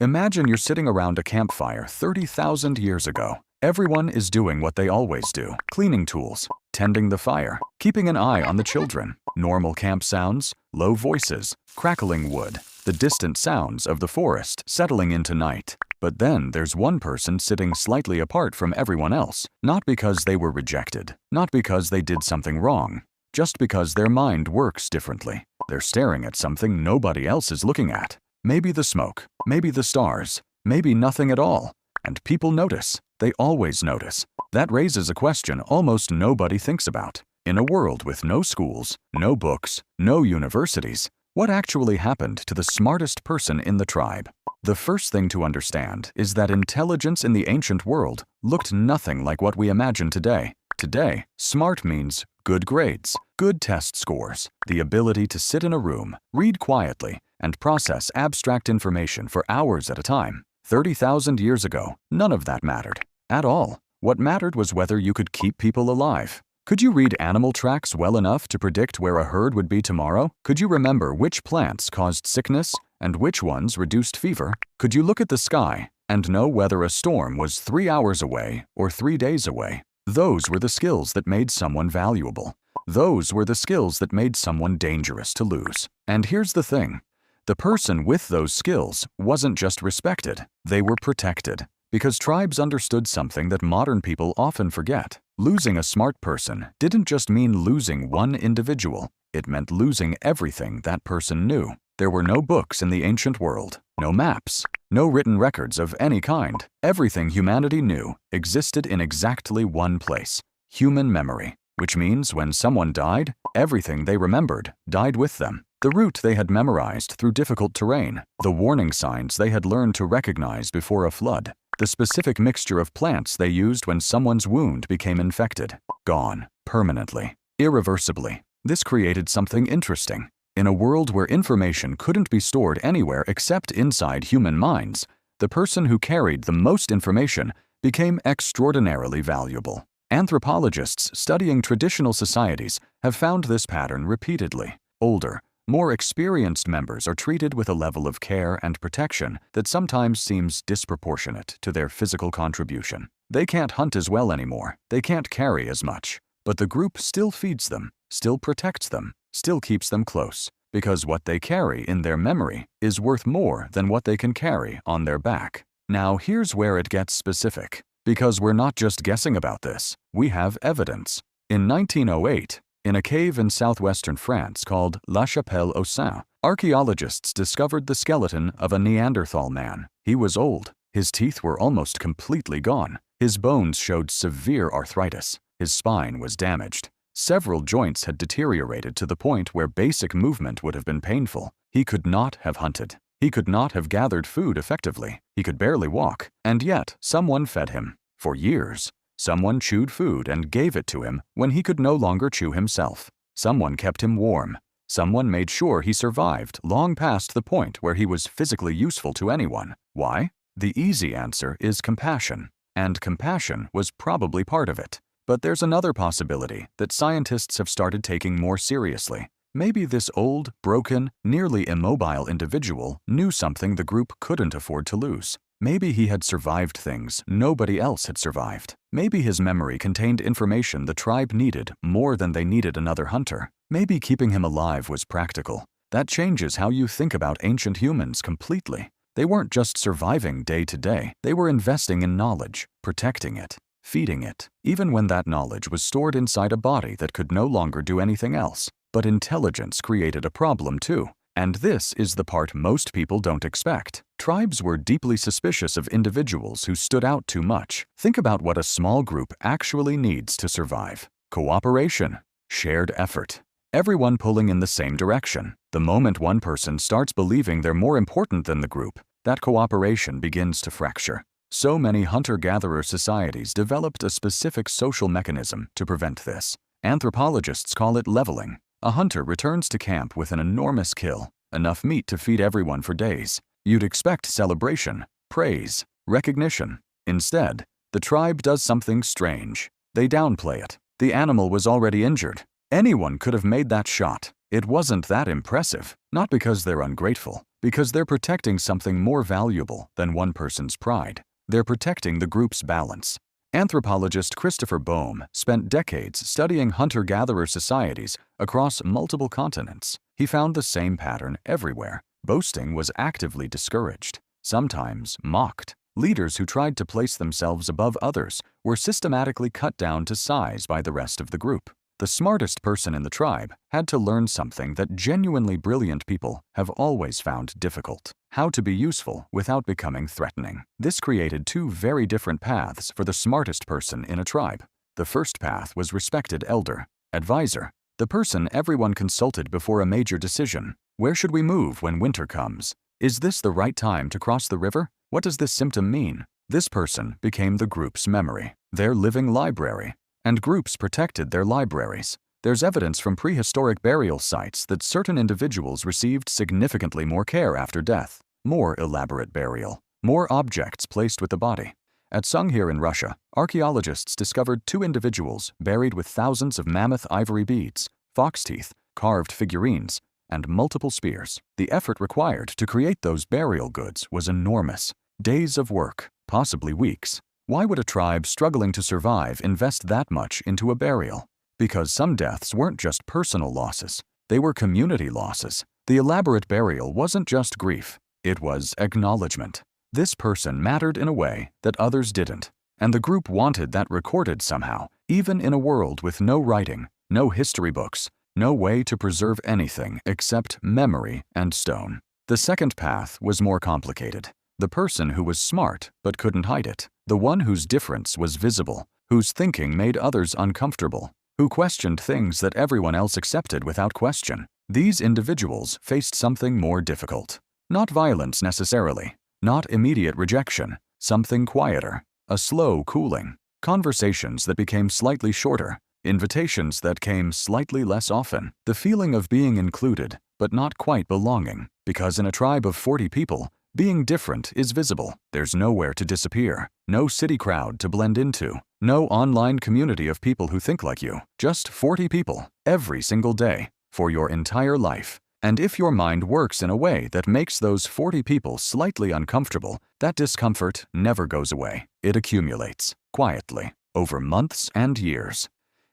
Imagine you're sitting around a campfire 30,000 years ago. Everyone is doing what they always do: cleaning tools, tending the fire, keeping an eye on the children. Normal camp sounds, low voices, crackling wood, the distant sounds of the forest settling into night. But then there's one person sitting slightly apart from everyone else, not because they were rejected, not because they did something wrong, just because their mind works differently. They're staring at something nobody else is looking at. Maybe the smoke, maybe the stars, maybe nothing at all. And people notice. They always notice. That raises a question almost nobody thinks about. In a world with no schools, no books, no universities, what actually happened to the smartest person in the tribe? The first thing to understand is that intelligence in the ancient world looked nothing like what we imagine today. Today, smart means good grades, good test scores, the ability to sit in a room, read quietly, and process abstract information for hours at a time. 30,000 years ago, none of that mattered at all. What mattered was whether you could keep people alive. Could you read animal tracks well enough to predict where a herd would be tomorrow? Could you remember which plants caused sickness and which ones reduced fever? Could you look at the sky and know whether a storm was 3 hours away or 3 days away? Those were the skills that made someone valuable. Those were the skills that made someone dangerous to lose. And here's the thing. The person with those skills wasn't just respected, they were protected. Because tribes understood something that modern people often forget. Losing a smart person didn't just mean losing one individual, it meant losing everything that person knew. There were no books in the ancient world, no maps, no written records of any kind. Everything humanity knew existed in exactly one place: human memory. Which means when someone died, everything they remembered died with them. The route they had memorized through difficult terrain, the warning signs they had learned to recognize before a flood, the specific mixture of plants they used when someone's wound became infected, gone, permanently, irreversibly. This created something interesting. In a world where information couldn't be stored anywhere except inside human minds, the person who carried the most information became extraordinarily valuable. Anthropologists studying traditional societies have found this pattern repeatedly. Older, more experienced members are treated with a level of care and protection that sometimes seems disproportionate to their physical contribution. They can't hunt as well anymore, they can't carry as much, but the group still feeds them, still protects them, still keeps them close, because what they carry in their memory is worth more than what they can carry on their back. Now here's where it gets specific, because we're not just guessing about this, we have evidence. In 1908, in a cave in southwestern France called La Chapelle-aux-Saints, archaeologists discovered the skeleton of a Neanderthal man. He was old. His teeth were almost completely gone. His bones showed severe arthritis. His spine was damaged. Several joints had deteriorated to the point where basic movement would have been painful. He could not have hunted. He could not have gathered food effectively. He could barely walk. And yet, someone fed him. For years. Someone chewed food and gave it to him when he could no longer chew himself. Someone kept him warm. Someone made sure he survived long past the point where he was physically useful to anyone. Why? The easy answer is compassion. And compassion was probably part of it. But there's another possibility that scientists have started taking more seriously. Maybe this old, broken, nearly immobile individual knew something the group couldn't afford to lose. Maybe he had survived things nobody else had survived. Maybe his memory contained information the tribe needed more than they needed another hunter. Maybe keeping him alive was practical. That changes how you think about ancient humans completely. They weren't just surviving day to day. They were investing in knowledge, protecting it, feeding it, even when that knowledge was stored inside a body that could no longer do anything else. But intelligence created a problem too. And this is the part most people don't expect. Tribes were deeply suspicious of individuals who stood out too much. Think about what a small group actually needs to survive. Cooperation, shared effort, everyone pulling in the same direction. The moment one person starts believing they're more important than the group, that cooperation begins to fracture. So many hunter-gatherer societies developed a specific social mechanism to prevent this. Anthropologists call it leveling. A hunter returns to camp with an enormous kill, enough meat to feed everyone for days. You'd expect celebration, praise, recognition. Instead, the tribe does something strange. They downplay it. The animal was already injured. Anyone could have made that shot. It wasn't that impressive, not because they're ungrateful, Because they're protecting something more valuable than one person's pride. They're protecting the group's balance. Anthropologist Christopher Boehm spent decades studying hunter-gatherer societies across multiple continents. He found the same pattern everywhere. Boasting was actively discouraged, sometimes mocked. Leaders who tried to place themselves above others were systematically cut down to size by the rest of the group. The smartest person in the tribe had to learn something that genuinely brilliant people have always found difficult: how to be useful without becoming threatening. This created two very different paths for the smartest person in a tribe. The first path was respected elder, advisor, the person everyone consulted before a major decision. Where should we move when winter comes? Is this the right time to cross the river? What does this symptom mean? This person became the group's memory, their living library. And groups protected their libraries. There's evidence from prehistoric burial sites that certain individuals received significantly more care after death, more elaborate burial, more objects placed with the body. At Sunghir in Russia, archaeologists discovered two individuals buried with thousands of mammoth ivory beads, fox teeth, carved figurines, and multiple spears. The effort required to create those burial goods was enormous. Days of work, possibly weeks. Why would a tribe struggling to survive invest that much into a burial? Because some deaths weren't just personal losses, they were community losses. The elaborate burial wasn't just grief, it was acknowledgement. This person mattered in a way that others didn't, and the group wanted that recorded somehow, even in a world with no writing, no history books, no way to preserve anything except memory and stone. The second path was more complicated. The person who was smart but couldn't hide it. The one whose difference was visible, whose thinking made others uncomfortable, who questioned things that everyone else accepted without question. These individuals faced something more difficult. Not violence necessarily, not immediate rejection, something quieter, a slow cooling, conversations that became slightly shorter, invitations that came slightly less often, the feeling of being included but not quite belonging, because in a tribe of 40 people, being different is visible. There's nowhere to disappear, no city crowd to blend into, no online community of people who think like you. Just 40 people, every single day, for your entire life. And if your mind works in a way that makes those 40 people slightly uncomfortable, that discomfort never goes away. It accumulates, quietly, over months and years.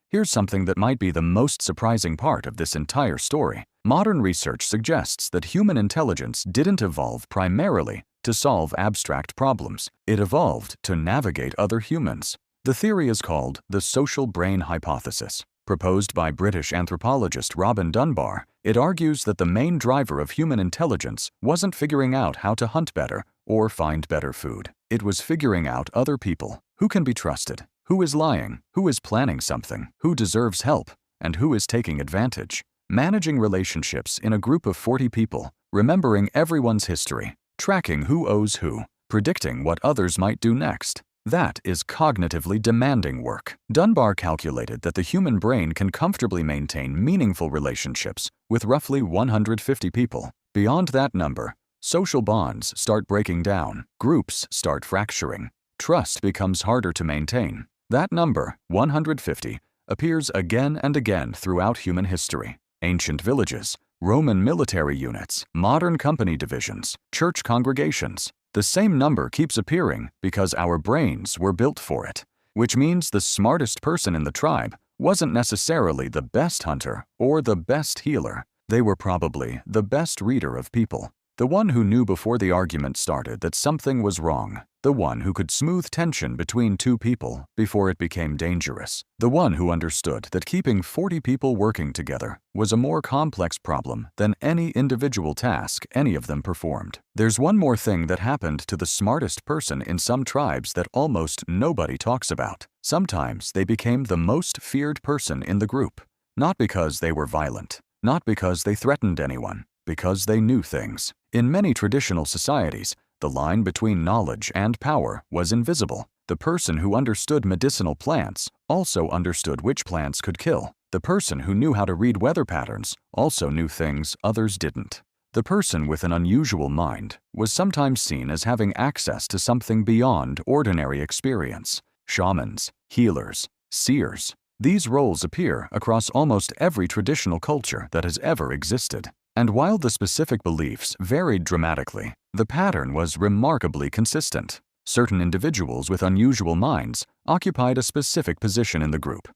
Here's something that might be the most surprising part of this entire story. Modern research suggests that human intelligence didn't evolve primarily to solve abstract problems. It evolved to navigate other humans. The theory is called the social brain hypothesis. Proposed by British anthropologist Robin Dunbar, it argues that the main driver of human intelligence wasn't figuring out how to hunt better or find better food. It was figuring out other people, who can be trusted, who is lying, who is planning something, who deserves help, and who is taking advantage. Managing relationships in a group of 40 people, remembering everyone's history, tracking who owes who, predicting what others might do next. That is cognitively demanding work. Dunbar calculated that the human brain can comfortably maintain meaningful relationships with roughly 150 people. Beyond that number, social bonds start breaking down, groups start fracturing, trust becomes harder to maintain. That number, 150, appears again and again throughout human history. Ancient villages, Roman military units, modern company divisions, church congregations. The same number keeps appearing because our brains were built for it, which means the smartest person in the tribe wasn't necessarily the best hunter or the best healer. They were probably the best reader of people, the one who knew before the argument started that something was wrong, the one who could smooth tension between two people before it became dangerous, the one who understood that keeping 40 people working together was a more complex problem than any individual task any of them performed. There's one more thing that happened to the smartest person in some tribes that almost nobody talks about. Sometimes they became the most feared person in the group, not because they were violent, not because they threatened anyone, because they knew things. In many traditional societies, the line between knowledge and power was invisible. The person who understood medicinal plants also understood which plants could kill. The person who knew how to read weather patterns also knew things others didn't. The person with an unusual mind was sometimes seen as having access to something beyond ordinary experience. Shamans, healers, seers. These roles appear across almost every traditional culture that has ever existed. And while the specific beliefs varied dramatically, the pattern was remarkably consistent. Certain individuals with unusual minds occupied a specific position in the group.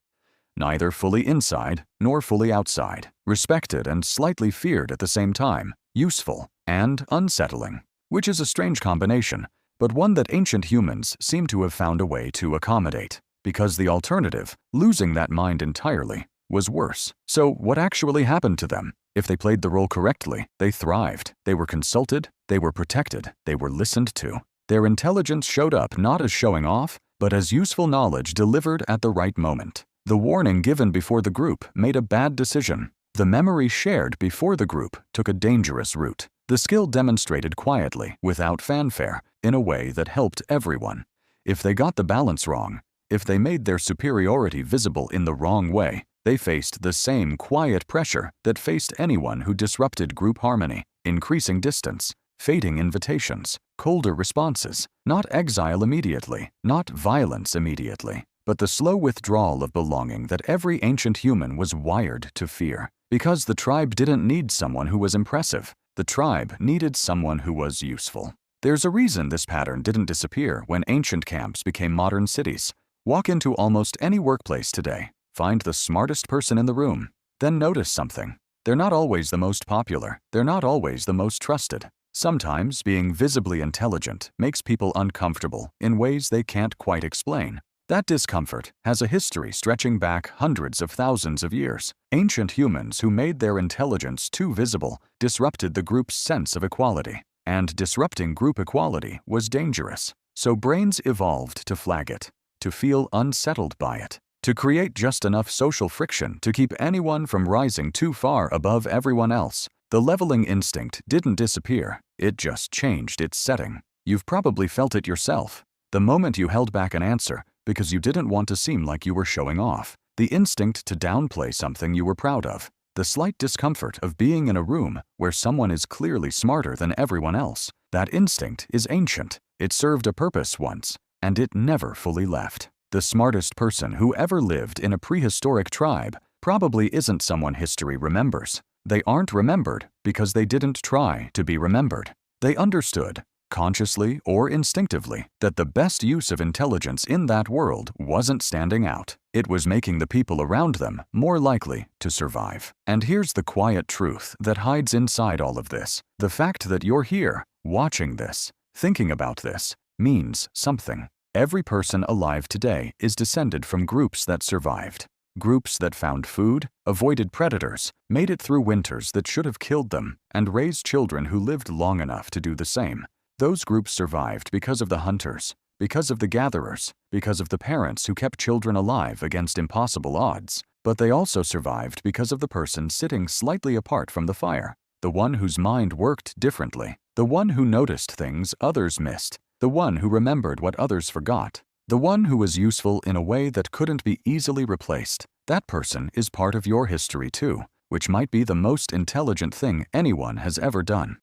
Neither fully inside nor fully outside, respected and slightly feared at the same time, useful and unsettling, which is a strange combination, but one that ancient humans seem to have found a way to accommodate, because the alternative, losing that mind entirely, was worse. So what actually happened to them? If they played the role correctly, they thrived, they were consulted, they were protected, they were listened to. Their intelligence showed up not as showing off, but as useful knowledge delivered at the right moment. The warning given before the group made a bad decision. The memory shared before the group took a dangerous route. The skill demonstrated quietly, without fanfare, in a way that helped everyone. If they got the balance wrong, if they made their superiority visible in the wrong way, they faced the same quiet pressure that faced anyone who disrupted group harmony, increasing distance, fading invitations, colder responses, not exile immediately, not violence immediately, but the slow withdrawal of belonging that every ancient human was wired to fear. Because the tribe didn't need someone who was impressive, the tribe needed someone who was useful. There's a reason this pattern didn't disappear when ancient camps became modern cities. Walk into almost any workplace today, find the smartest person in the room, then notice something. They're not always the most popular, they're not always the most trusted. Sometimes being visibly intelligent makes people uncomfortable in ways they can't quite explain. That discomfort has a history stretching back hundreds of thousands of years. Ancient humans who made their intelligence too visible disrupted the group's sense of equality, and disrupting group equality was dangerous. So brains evolved to flag it, to feel unsettled by it, to create just enough social friction to keep anyone from rising too far above everyone else. The leveling instinct didn't disappear, it just changed its setting. You've probably felt it yourself. The moment you held back an answer because you didn't want to seem like you were showing off. The instinct to downplay something you were proud of. The slight discomfort of being in a room where someone is clearly smarter than everyone else. That instinct is ancient. It served a purpose once, and it never fully left. The smartest person who ever lived in a prehistoric tribe probably isn't someone history remembers. They aren't remembered because they didn't try to be remembered. They understood, consciously or instinctively, that the best use of intelligence in that world wasn't standing out. It was making the people around them more likely to survive. And here's the quiet truth that hides inside all of this. The fact that you're here, watching this, thinking about this, means something. Every person alive today is descended from groups that survived. Groups that found food, avoided predators, made it through winters that should have killed them, and raised children who lived long enough to do the same. Those groups survived because of the hunters, because of the gatherers, because of the parents who kept children alive against impossible odds. But they also survived because of the person sitting slightly apart from the fire, the one whose mind worked differently, the one who noticed things others missed, the one who remembered what others forgot, the one who was useful in a way that couldn't be easily replaced. That person is part of your history too, which might be the most intelligent thing anyone has ever done.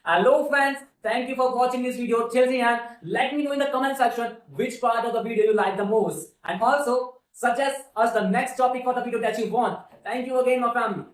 Hello friends, thank you for watching this video till the end. Let me know in the comment section which part of the video you like the most, and also suggest us the next topic for the video that you want. Thank you again, my family.